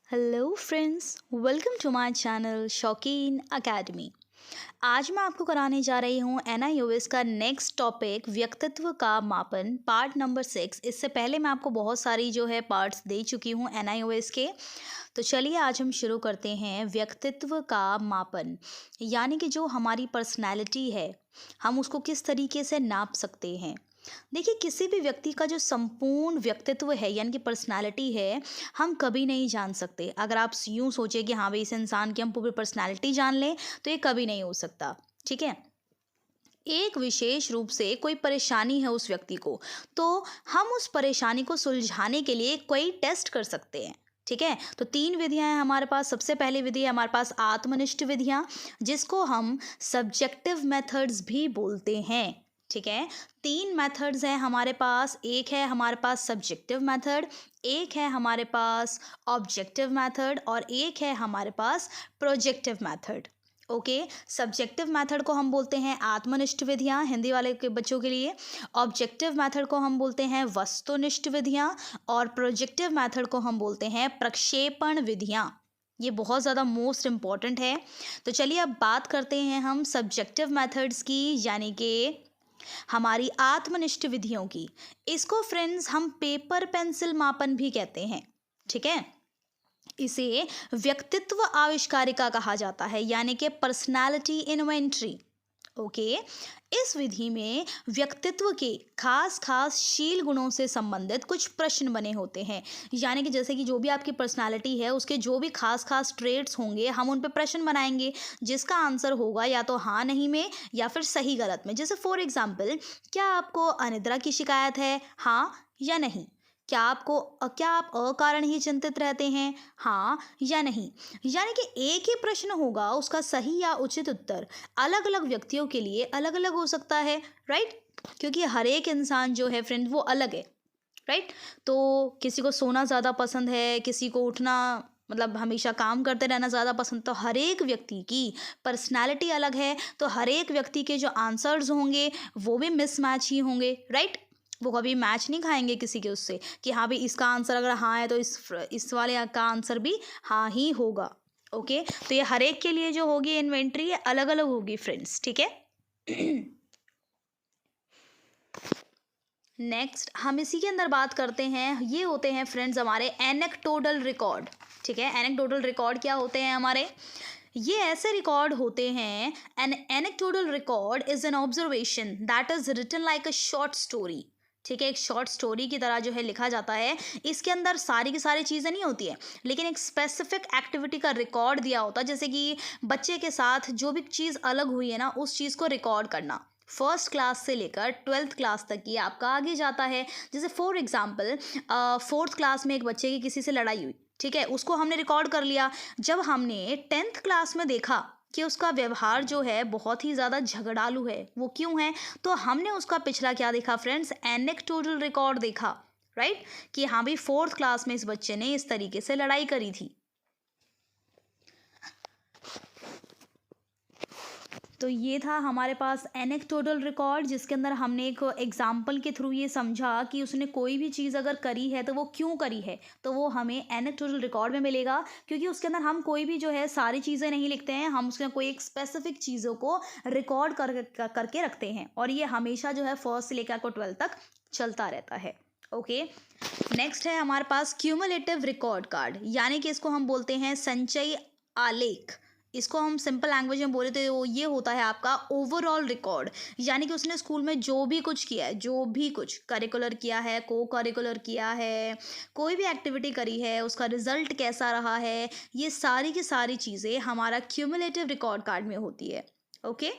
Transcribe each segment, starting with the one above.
Hello friends, welcome to my channel Shaukeen academy. आज मैं आपको कराने जा रही हूँ एनआईओएस का नेक्स्ट टॉपिक व्यक्तित्व का मापन पार्ट नंबर 6। इससे पहले मैं आपको बहुत सारी जो है पार्ट्स दे चुकी हूँ एनआईओएस के। तो चलिए आज हम शुरू करते हैं व्यक्तित्व का मापन, यानी कि जो हमारी पर्सनैलिटी है हम उसको किस तरीके से नाप सकते हैं। देखिए, किसी भी व्यक्ति का जो संपूर्ण व्यक्तित्व है यानी कि पर्सनालिटी है, हम कभी नहीं जान सकते। अगर आप यूं सोचे कि हाँ भाई इस इंसान की हम पूरी पर्सनालिटी जान लें, तो ये कभी नहीं हो सकता। ठीक है। एक विशेष रूप से कोई परेशानी है उस व्यक्ति को, तो हम उस परेशानी को सुलझाने के लिए कोई टेस्ट कर सकते हैं। ठीक है। तो 3 विधियां हैं हमारे पास। सबसे पहली विधि है हमारे पास आत्मनिष्ठ विधियां, जिसको हम सब्जेक्टिव मेथड्स भी बोलते हैं। ठीक है। 3 मेथड्स हैं हमारे पास। एक है हमारे पास सब्जेक्टिव मेथड, एक है हमारे पास ऑब्जेक्टिव मेथड और एक है हमारे पास projective method. Okay. Subjective method को हम बोलते हैं आत्मनिष्ठ विधियां हिंदी वाले के बच्चों के लिए। ऑब्जेक्टिव मेथड को हम बोलते हैं वस्तुनिष्ठ विधियां और प्रोजेक्टिव मेथड को हम बोलते हैं प्रक्षेपण विधियां। ये बहुत ज़्यादा मोस्ट इम्पॉर्टेंट है। तो चलिए अब बात करते हैं हम सब्जेक्टिव मेथड्स की, यानी कि हमारी आत्मनिष्ठ विधियों की। इसको फ्रेंड्स हम पेपर पेंसिल मापन भी कहते हैं। ठीक है। इसे व्यक्तित्व आविष्कारिका कहा जाता है, यानी कि पर्सनालिटी इन्वेंटरी। ओके। इस विधि में व्यक्तित्व के खास खास शील गुणों से संबंधित कुछ प्रश्न बने होते हैं, यानी कि जैसे कि जो भी आपकी पर्सनालिटी है उसके जो भी खास खास ट्रेड्स होंगे हम उन पे प्रश्न बनाएंगे, जिसका आंसर होगा या तो हाँ नहीं में या फिर सही गलत में। जैसे फॉर एग्जाम्पल, क्या आपको अनिद्रा की शिकायत है, हाँ या नहीं। क्या आप अकारण ही चिंतित रहते हैं, हाँ या नहीं। यानी कि एक ही प्रश्न होगा, उसका सही या उचित उत्तर अलग अलग व्यक्तियों के लिए अलग अलग हो सकता है। राइट। क्योंकि हर एक इंसान जो है फ्रेंड वो अलग है। राइट। तो किसी को सोना ज़्यादा पसंद है, किसी को उठना मतलब हमेशा काम करते रहना ज़्यादा पसंद। तो हर एक व्यक्ति की पर्सनालिटी अलग है, तो हर एक व्यक्ति के जो आंसर्स होंगे वो भी मिसमैच ही होंगे। राइट। वो कभी मैच नहीं खाएंगे किसी के उससे कि हाँ भाई इसका आंसर अगर हाँ है तो इस वाले का आंसर भी हाँ ही होगा। ओके। तो ये हर एक के लिए जो होगी इन्वेंट्री ये अलग अलग होगी फ्रेंड्स। ठीक है। नेक्स्ट हम इसी के अंदर बात करते हैं, ये होते हैं फ्रेंड्स हमारे एनेक्डोटल रिकॉर्ड। ठीक है। एनेक्डोटल रिकॉर्ड क्या होते हैं हमारे? ये ऐसे रिकॉर्ड होते हैं, an anecdotal record is an observation that is written like a short story. ठीक है। एक शॉर्ट स्टोरी की तरह जो है लिखा जाता है। इसके अंदर सारी की सारी चीज़ें नहीं होती है, लेकिन एक स्पेसिफिक एक्टिविटी का रिकॉर्ड दिया होता है। जैसे कि बच्चे के साथ जो भी चीज़ अलग हुई है ना, उस चीज़ को रिकॉर्ड करना। फर्स्ट क्लास से लेकर 12th क्लास तक की आपका आगे जाता है। जैसे फॉर एग्जाम्पल 4th क्लास में एक बच्चे की किसी से लड़ाई हुई, ठीक है, उसको हमने रिकॉर्ड कर लिया। जब हमने 10th क्लास में देखा कि उसका व्यवहार जो है बहुत ही ज़्यादा झगड़ालू है, वो क्यों है, तो हमने उसका पिछला क्या देखा फ्रेंड्स, एनेक्डोटल रिकॉर्ड देखा। राइट। कि हाँ भाई 4th क्लास में इस बच्चे ने इस तरीके से लड़ाई करी थी। तो ये था हमारे पास एनेक्डोटल रिकॉर्ड, जिसके अंदर हमने एक एग्जाम्पल के थ्रू ये समझा कि उसने कोई भी चीज़ अगर करी है तो वो क्यों करी है, तो वो हमें एनेक्डोटल रिकॉर्ड में मिलेगा। क्योंकि उसके अंदर हम कोई भी जो है सारी चीज़ें नहीं लिखते हैं, हम उसके कोई एक स्पेसिफिक चीज़ों को रिकॉर्ड करके रखते हैं, और ये हमेशा जो है 1st से लेकर को 12th तक चलता रहता है। ओके। नेक्स्ट है हमारे पास क्यूमुलेटिव रिकॉर्ड कार्ड, यानी कि इसको हम बोलते हैं संचयी आलेख। इसको हम सिंपल लैंग्वेज में बोले तो ये होता है आपका ओवरऑल रिकॉर्ड, यानी कि उसने स्कूल में जो भी कुछ किया है, जो भी कुछ करिकुलर किया है, को करिकुलर किया है, कोई भी एक्टिविटी करी है, उसका रिजल्ट कैसा रहा है, ये सारी की सारी चीज़ें हमारा क्यूमुलेटिव रिकॉर्ड कार्ड में होती है। ओके।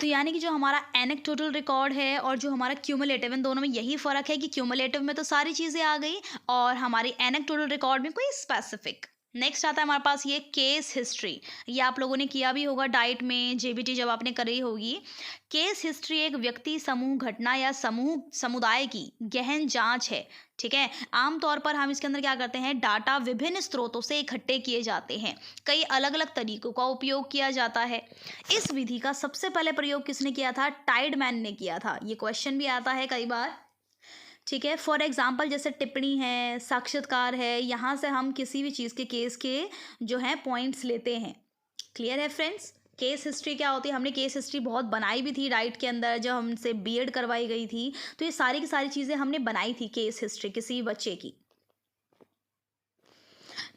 तो यानी कि जो हमारा एनेक्डोटल रिकॉर्ड है और जो हमारा क्यूमुलेटिव, इन दोनों में यही फ़र्क है कि क्यूमुलेटिव में तो सारी चीज़ें आ गई और हमारी एनेक्डोटल रिकॉर्ड में कोई स्पेसिफिक। नेक्स्ट आता है हमारे पास ये केस हिस्ट्री। ये आप लोगों ने किया भी होगा डाइट में, जेबीटी जब आपने करी होगी। केस हिस्ट्री एक व्यक्ति, समूह, घटना या समुदाय की गहन जांच है। ठीक है। आमतौर पर हम इसके अंदर क्या करते हैं, डाटा विभिन्न स्रोतों से इकट्ठे किए जाते हैं, कई अलग अलग तरीकों का उपयोग किया जाता है। इस विधि का सबसे पहले प्रयोग किसने किया था, टाइडमैन ने किया था। ये क्वेश्चन भी आता है कई बार ठीक है। फॉर एग्जाम्पल जैसे टिप्पणी है, साक्षात्कार है, यहाँ से हम किसी भी चीज़ के केस के जो है पॉइंट्स लेते हैं। क्लियर है फ्रेंड्स? केस हिस्ट्री क्या होती है, हमने केस हिस्ट्री बहुत बनाई भी थी राइट के अंदर जब हमसे बीएड करवाई गई थी, तो ये सारी की सारी चीज़ें हमने बनाई थी केस हिस्ट्री किसी बच्चे की।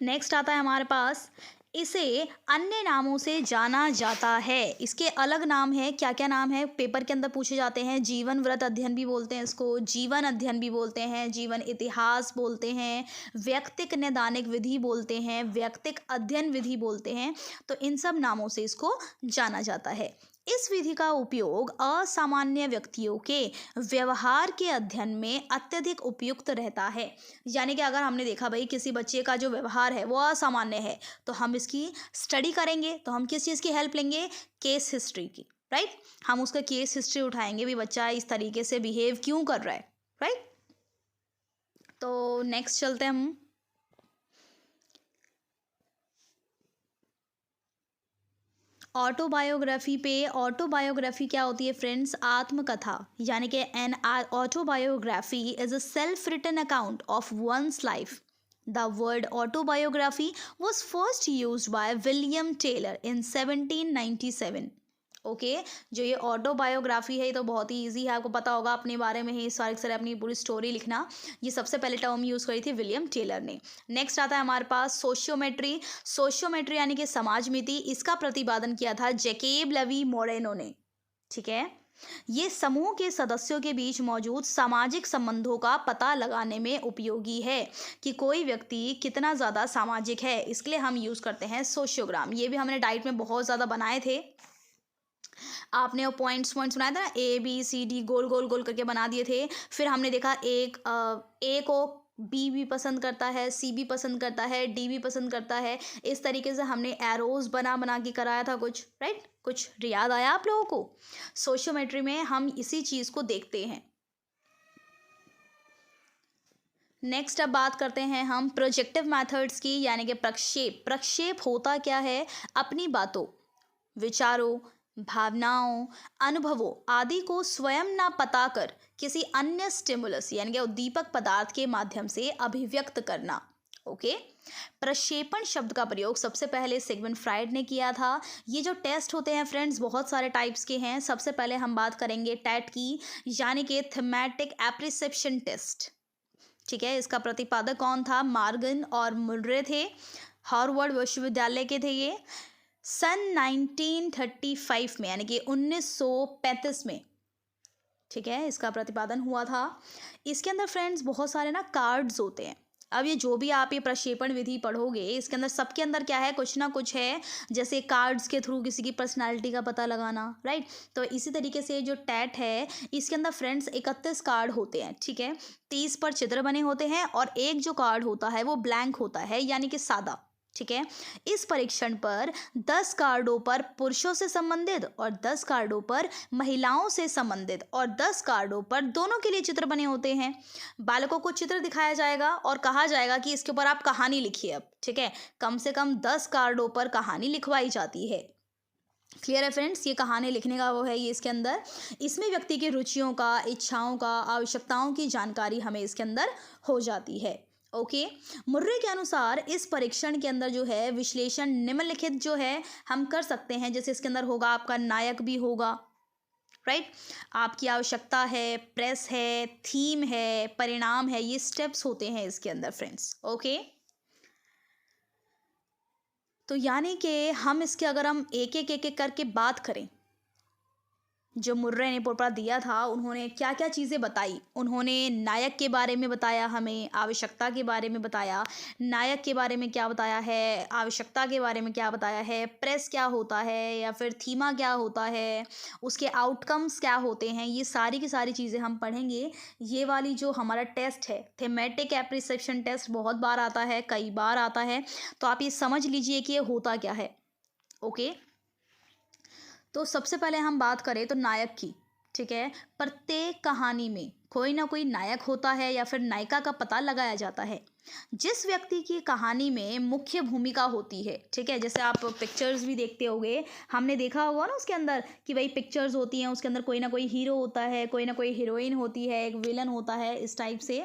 नेक्स्ट आता है हमारे पास, इसे अन्य नामों से जाना जाता है। इसके अलग नाम है, क्या क्या नाम है पेपर के अंदर पूछे जाते हैं। जीवन व्रत अध्ययन भी बोलते हैं इसको, जीवन अध्ययन भी बोलते हैं, जीवन इतिहास बोलते हैं, व्यक्तिक नैदानिक विधि बोलते हैं, व्यक्तिक अध्ययन विधि बोलते हैं। तो इन सब नामों से इसको जाना जाता है। इस विधि का उपयोग असामान्य व्यक्तियों के व्यवहार के अध्ययन में अत्यधिक उपयुक्त रहता है। यानी कि अगर हमने देखा भाई किसी बच्चे का जो व्यवहार है वो असामान्य है, तो हम इसकी स्टडी करेंगे, तो हम किस चीज़ की हेल्प लेंगे, केस हिस्ट्री की, राइट। हम उसका केस हिस्ट्री उठाएंगे, भी बच्चा इस तरीके से बिहेव क्यों कर रहा है, राइट। तो नेक्स्ट चलते हैं हम। ऑटोबायोग्राफी पे, ऑटोबायोग्राफी क्या होती है फ्रेंड्स, आत्मकथा। यानी कि an autobiography is a self written account of one's life. The word autobiography was first used by William Taylor in 1797। Okay जो ये ऑटोबायोग्राफी है ये तो बहुत ही ईजी है, आपको पता होगा अपने बारे में ही सारे सारे अपनी पूरी स्टोरी लिखना। ये सबसे पहले टर्म यूज़ करी थी विलियम टेलर ने। नेक्स्ट आता है हमारे पास सोशियोमेट्री। सोशियोमेट्री यानी कि समाजमिति, इसका प्रतिपादन किया था जैकेब लवी मोरेनो ने। ठीक है, ये समूह के सदस्यों के बीच मौजूद सामाजिक संबंधों का पता लगाने में उपयोगी है कि कोई व्यक्ति कितना ज़्यादा सामाजिक है, इसके लिए हम यूज़ करते हैं सोशियोग्राम। ये भी हमने डाइट में बहुत ज़्यादा बनाए थे, आपने वो पॉइंट्स पॉइंट्स बनाए थे ना, ए बी सी डी गोल गोल गोल करके बना दिए थे। फिर हमने देखा ए को बी भी पसंद करता है, सी भी पसंद करता है, डी भी पसंद करता है। इस तरीके से हमने एरोज बना बना के कराया था कुछ, राइट। कुछ याद आया आप लोगों को? सोशियोमेट्री में हम इसी चीज़ को देखते हैं। नेक्स्ट अब बात करते हैं हम प्रोजेक्टिव मेथड्स की, यानी कि प्रक्षेप। प्रक्षेप होता क्या है, अपनी बातों, विचारों, भावनाओं, अनुभवों आदि को स्वयं ना पता कर किसी अन्य स्टिमुलस यानी कि उद्दीपक पदार्थ के माध्यम से अभिव्यक्त करना। ओके, प्रक्षेपण शब्द का प्रयोग सबसे पहले सिगमंड फ्राइड ने किया था। ये जो टेस्ट होते हैं फ्रेंड्स बहुत सारे टाइप्स के हैं। सबसे पहले हम बात करेंगे टैट की, यानी कि थीमेटिक एप्रिसिएप्शन टेस्ट। ठीक है, इसका प्रतिपादक कौन था, मार्गन और मुर्रे थे, हार्वर्ड विश्वविद्यालय के थे ये। सन 1935 में यानी कि 1935 में, ठीक है, इसका प्रतिपादन हुआ था। इसके अंदर फ्रेंड्स बहुत सारे ना कार्ड्स होते हैं। अब ये जो भी आप ये प्रक्षेपण विधि पढ़ोगे इसके अंदर सबके अंदर क्या है, कुछ ना कुछ है, जैसे कार्ड्स के थ्रू किसी की पर्सनालिटी का पता लगाना, राइट। तो इसी तरीके से जो टैट है इसके अंदर फ्रेंड्स 31 कार्ड होते हैं। ठीक है, 30 पर चित्र बने होते हैं और एक जो कार्ड होता है वो ब्लैंक होता है, यानी कि सादा। ठीक है, इस परीक्षण पर 10 कार्डों पर पुरुषों से संबंधित और 10 कार्डों पर महिलाओं से संबंधित और 10 कार्डों पर दोनों के लिए चित्र बने होते हैं। बालकों को चित्र दिखाया जाएगा और कहा जाएगा कि इसके ऊपर आप कहानी लिखिए। अब ठीक है, कम से कम 10 कार्डों पर कहानी लिखवाई जाती है। क्लियर है फ्रेंड्स, ये कहानी लिखने का वो है ये इसके अंदर। इसमें व्यक्ति की रुचियों का, इच्छाओं का, आवश्यकताओं की जानकारी हमें इसके अंदर हो जाती है। ओके, मुर्रे के अनुसार इस परीक्षण के अंदर जो है विश्लेषण निम्नलिखित जो है हम कर सकते हैं। जैसे इसके अंदर होगा आपका नायक भी होगा, राइट, आपकी आवश्यकता है, प्रेस है, थीम है, परिणाम है, ये स्टेप्स होते हैं इसके अंदर फ्रेंड्स। ओके, तो यानी कि हम इसके अगर हम एक एक करके बात करें, जो मुर्रे ने पेपर दिया था उन्होंने क्या क्या चीज़ें बताई। उन्होंने नायक के बारे में बताया, हमें आवश्यकता के बारे में बताया, नायक के बारे में क्या बताया है, आवश्यकता के बारे में क्या बताया है, प्रेस क्या होता है या फिर थीमा क्या होता है, उसके आउटकम्स क्या होते हैं, ये सारी की सारी चीज़ें हम पढ़ेंगे। ये वाली जो हमारा टेस्ट है थीमेटिक एप्रिसिएप्शन टेस्ट बहुत बार आता है, कई बार आता है, तो आप ये समझ लीजिए कि ये होता क्या है। ओके, तो सबसे पहले हम बात करें तो नायक की। ठीक है, प्रत्येक कहानी में कोई ना कोई नायक होता है या फिर नायिका का पता लगाया जाता है जिस व्यक्ति की कहानी में मुख्य भूमिका होती है। ठीक है, जैसे आप पिक्चर्स भी देखते होगे, हमने देखा होगा ना उसके अंदर कि भाई पिक्चर्स होती हैं, उसके अंदर कोई ना कोई हीरो होता है, कोई ना कोई हीरोइन होती है, एक विलन होता है, इस टाइप से।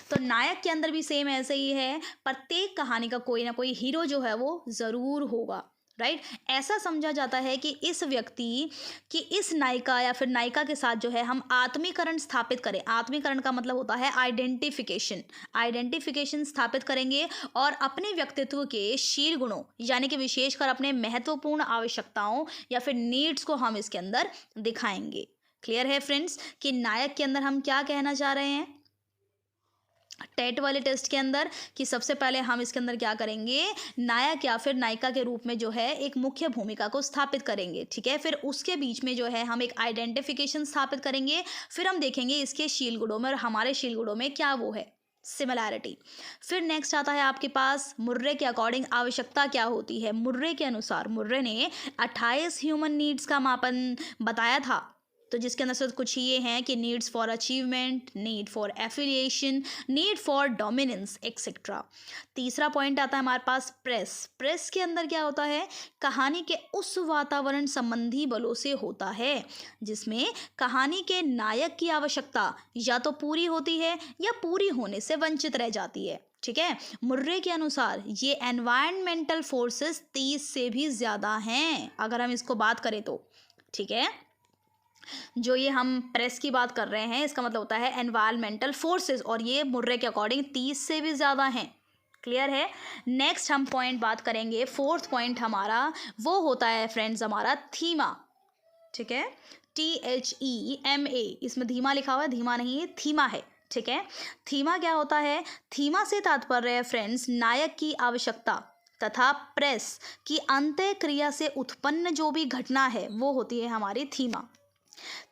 तो नायक के अंदर भी सेम ऐसे ही है, प्रत्येक कहानी का कोई ना कोई हीरो जो है वो ज़रूर होगा, राइट। ऐसा समझा जाता है कि इस व्यक्ति कि इस नायिका या फिर नायिका के साथ जो है हम आत्मीकरण स्थापित करें। आत्मीकरण का मतलब होता है आइडेंटिफिकेशन। आइडेंटिफिकेशन स्थापित करेंगे और अपने व्यक्तित्व के शील गुणों यानी कि विशेषकर अपने महत्वपूर्ण आवश्यकताओं या फिर नीड्स को हम इसके अंदर दिखाएंगे। क्लियर है फ्रेंड्स कि नायक के अंदर हम क्या कहना चाह रहे हैं टेट वाले टेस्ट के अंदर, कि सबसे पहले हम इसके अंदर क्या करेंगे, नायक या फिर नायिका के रूप में जो है एक मुख्य भूमिका को स्थापित करेंगे। ठीक है, फिर उसके बीच में जो है हम एक आइडेंटिफिकेशन स्थापित करेंगे, फिर हम देखेंगे इसके शील गुणों में और हमारे शील गुणों में क्या वो है सिमिलैरिटी। फिर नेक्स्ट आता है आपके पास मुर्रे के अकॉर्डिंग आवश्यकता क्या होती है। मुर्रे के अनुसार मुर्रे ने 28 ह्यूमन नीड्स का मापन बताया था, तो जिसके अंदर से कुछ ये हैं कि needs for achievement, need for affiliation, need for dominance etcetera. तीसरा पॉइंट आता है हमारे पास प्रेस। प्रेस के अंदर क्या होता है, कहानी के उस वातावरण संबंधी बलों से होता है जिसमें कहानी के नायक की आवश्यकता या तो पूरी होती है या पूरी होने से वंचित रह जाती है। ठीक है, मुर्रे के अनुसार ये एनवायरमेंटल फोर्सेस 30 से भी ज़्यादा हैं अगर हम इसको बात करें तो। ठीक है, जो ये हम प्रेस की बात कर रहे हैं इसका मतलब होता है एनवायरमेंटल फोर्सेस, और ये मुर्रे के अकॉर्डिंग 30 से भी ज़्यादा हैं। क्लियर है। नेक्स्ट हम पॉइंट बात करेंगे, फोर्थ पॉइंट हमारा वो होता है फ्रेंड्स हमारा थीमा। ठीक है, THEMA, इसमें धीमा लिखा हुआ है, धीमा नहीं है, थीमा है। ठीक है, थीमा क्या होता है, थीमा से तात्पर्य है फ्रेंड्स नायक की आवश्यकता तथा प्रेस की अंतः क्रिया से उत्पन्न जो भी घटना है वो होती है हमारी थीमा।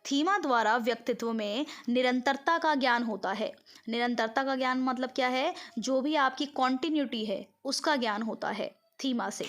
थीमा द्वारा व्यक्तित्व में निरंतरता का ज्ञान होता है। निरंतरता का ज्ञान मतलब क्या है, जो भी आपकी कॉन्टिन्यूटी है उसका ज्ञान होता है थीमा से।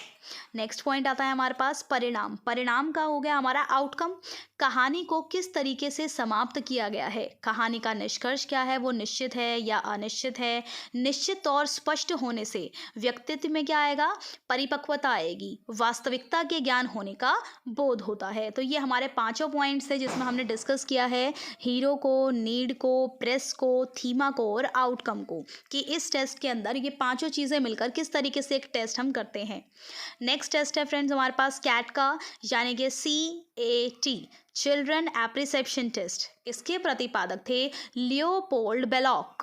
नेक्स्ट पॉइंट आता है हमारे पास परिणाम। परिणाम का हो गया हमारा आउटकम, कहानी को किस तरीके से समाप्त किया गया है, कहानी का निष्कर्ष क्या है, वो निश्चित है या अनिश्चित है। निश्चित और स्पष्ट होने से व्यक्तित्व में क्या आएगा, परिपक्वता आएगी, वास्तविकता के ज्ञान होने का बोध होता है। तो ये हमारे पांचों पॉइंट्स है जिसमें हमने डिस्कस किया है हीरो को, नीड को, प्रेस को, थीमा को और आउटकम को, कि इस टेस्ट के अंदर ये पांचों चीज़ें मिलकर किस तरीके से एक टेस्ट हम करते हैं। नेक्स्ट टेस्ट है फ्रेंड्स हमारे पास कैट का, यानी कि CAT, चिल्ड्रन एप्रिसेप्शन टेस्ट। इसके प्रतिपादक थे लियोपोल्ड बेलॉक।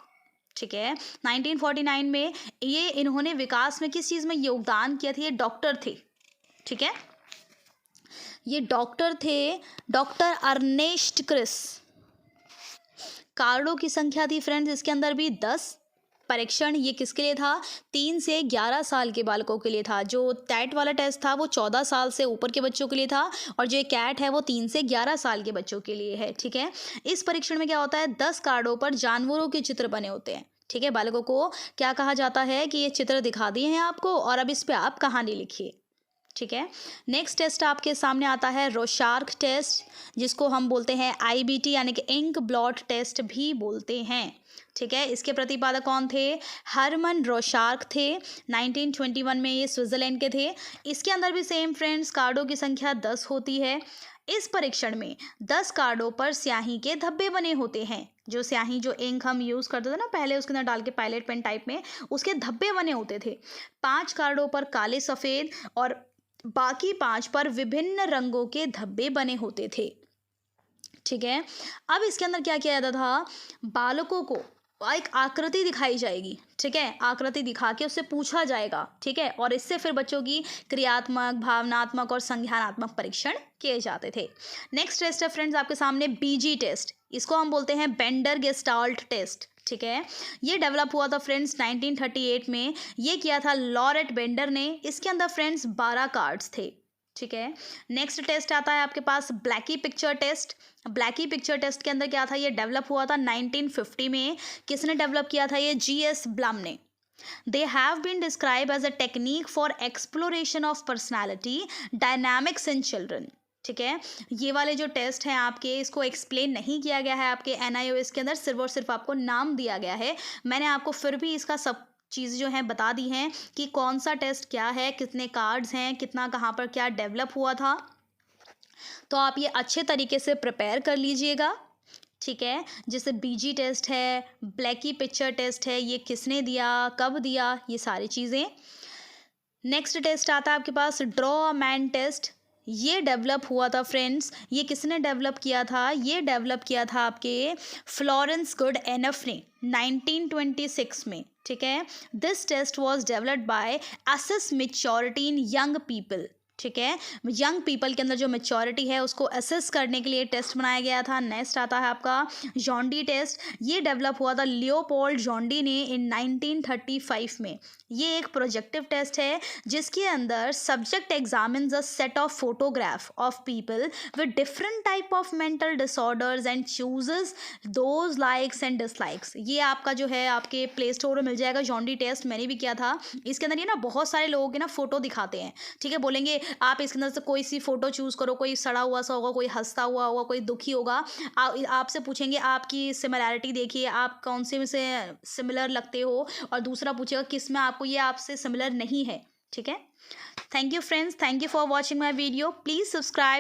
ठीक है, 1949 में ये इन्होंने विकास में किस चीज़ में योगदान किया था, ये डॉक्टर थे। ठीक है, ये डॉक्टर थे, डॉक्टर अर्नेस्ट क्रिस। कार्डों की संख्या थी फ्रेंड्स इसके अंदर भी 10। परीक्षण ये किसके लिए था, 3 से 11 साल के बालकों के लिए था। जो टैट वाला टेस्ट था वो 14 साल से ऊपर के बच्चों के लिए था, और जो कैट है वो 3 से 11 साल के बच्चों के लिए है। ठीक है, इस परीक्षण में क्या होता है, 10 कार्डों पर जानवरों के चित्र बने होते हैं। ठीक है, बालकों को क्या कहा जाता है कि ये चित्र दिखा दिए हैं आपको और अब इस पर आप कहानी लिखिए। ठीक है, नेक्स्ट टेस्ट आपके सामने आता है रोशार्क टेस्ट, जिसको हम बोलते हैं IBT यानी कि इंक ब्लॉट टेस्ट भी बोलते हैं। ठीक है, इसके प्रतिपादक कौन थे, हरमन रोशार्क थे। 1921 में ये स्विट्जरलैंड के थे। इसके अंदर भी सेम फ्रेंड्स कार्डों की संख्या 10 होती है। इस परीक्षण में 10 कार्डों पर स्याही के धब्बे बने होते हैं। जो स्याही, जो इंक हम यूज़ करते थे ना पहले उसके अंदर डाल के पायलट पेन टाइप में, उसके धब्बे बने होते थे। 5 कार्डों पर काले सफ़ेद और बाकी 5 पर विभिन्न रंगों के धब्बे बने होते थे। ठीक है, अब इसके अंदर क्या किया जाता था, बालकों को एक आकृति दिखाई जाएगी। ठीक है, आकृति दिखा के उससे पूछा जाएगा। ठीक है, और इससे फिर बच्चों की क्रियात्मक, भावनात्मक और संज्ञानात्मक परीक्षण किए जाते थे। नेक्स्ट टेस्ट है फ्रेंड्स आपके सामने BG टेस्ट। इसको हम बोलते हैं बेंडर गेस्टाल्ट टेस्ट। ठीक है, ये डेवलप हुआ था फ्रेंड्स 1938 में। ये किया था लॉरेट बेंडर ने। इसके अंदर फ्रेंड्स 12 कार्ड्स थे। ठीक है, नेक्स्ट टेस्ट आता है आपके पास Blacky picture test. Blacky picture test के अंदर क्या था, ये डेवलप हुआ था 1950 में। किसने डेवलप किया था, ये GS ब्लम ने। They have been described as a technique for exploration of personality dynamics in children. ठीक है। ये वाले जो टेस्ट हैं आपके, इसको एक्सप्लेन नहीं किया गया है आपके NIOS के अंदर, सिर्फ़ और सिर्फ़ आपको नाम दिया गया है। मैंने आपको फिर भी इसका सब चीज़ जो है बता दी हैं कि कौन-सा टेस्ट क्या है, कितने कार्ड्स हैं, कितना कहाँ पर क्या डेवलप हुआ था। तो आप ये अच्छे तरीके से प्रिपेयर कर लीजिएगा, ठीक है। जैसे बीजी टेस्ट है, ब्लैकी पिक्चर टेस्ट है, ये किसने दिया, कब दिया, ये सारी चीज़ें। नेक्स्ट टेस्ट आता है आपके पास ड्रॉ अ मैन टेस्ट। ये डेवलप हुआ था फ्रेंड्स, ये किसने डेवलप किया था, ये डेवलप किया था आपके फ्लोरेंस गुड एनफ ने 1926 में, ठीक है। This test was developed by assess maturity in young people, ठीक है। यंग पीपल के अंदर जो मैच्योरिटी है उसको असेस करने के लिए टेस्ट बनाया गया था। नेक्स्ट आता है आपका जॉन्डी टेस्ट। ये डेवलप हुआ था लियोपोल्ड जॉन्डी ने इन 1935 में। ये एक प्रोजेक्टिव टेस्ट है जिसके अंदर subject examines a set of photograph of people with different type of mental disorders and chooses those likes and dislikes. ये आपका जो है आपके प्ले स्टोर में मिल जाएगा, जॉन्डी टेस्ट मैंने भी किया था। इसके अंदर ये ना बहुत सारे लोगों के ना फोटो दिखाते हैं, ठीक है। बोलेंगे आप इसके अंदर से कोई सी फोटो चूज करो, कोई सड़ा हुआ सा होगा, कोई हंसता हुआ होगा, कोई दुखी होगा। आपसे पूछेंगे आपकी सिमिलैरिटी देखिए, आप कौन से में से सिमिलर लगते हो, और दूसरा पूछेगा किस में आपको ये आपसे सिमिलर नहीं है, ठीक है। Thank you friends, thank you for watching my video, please subscribe.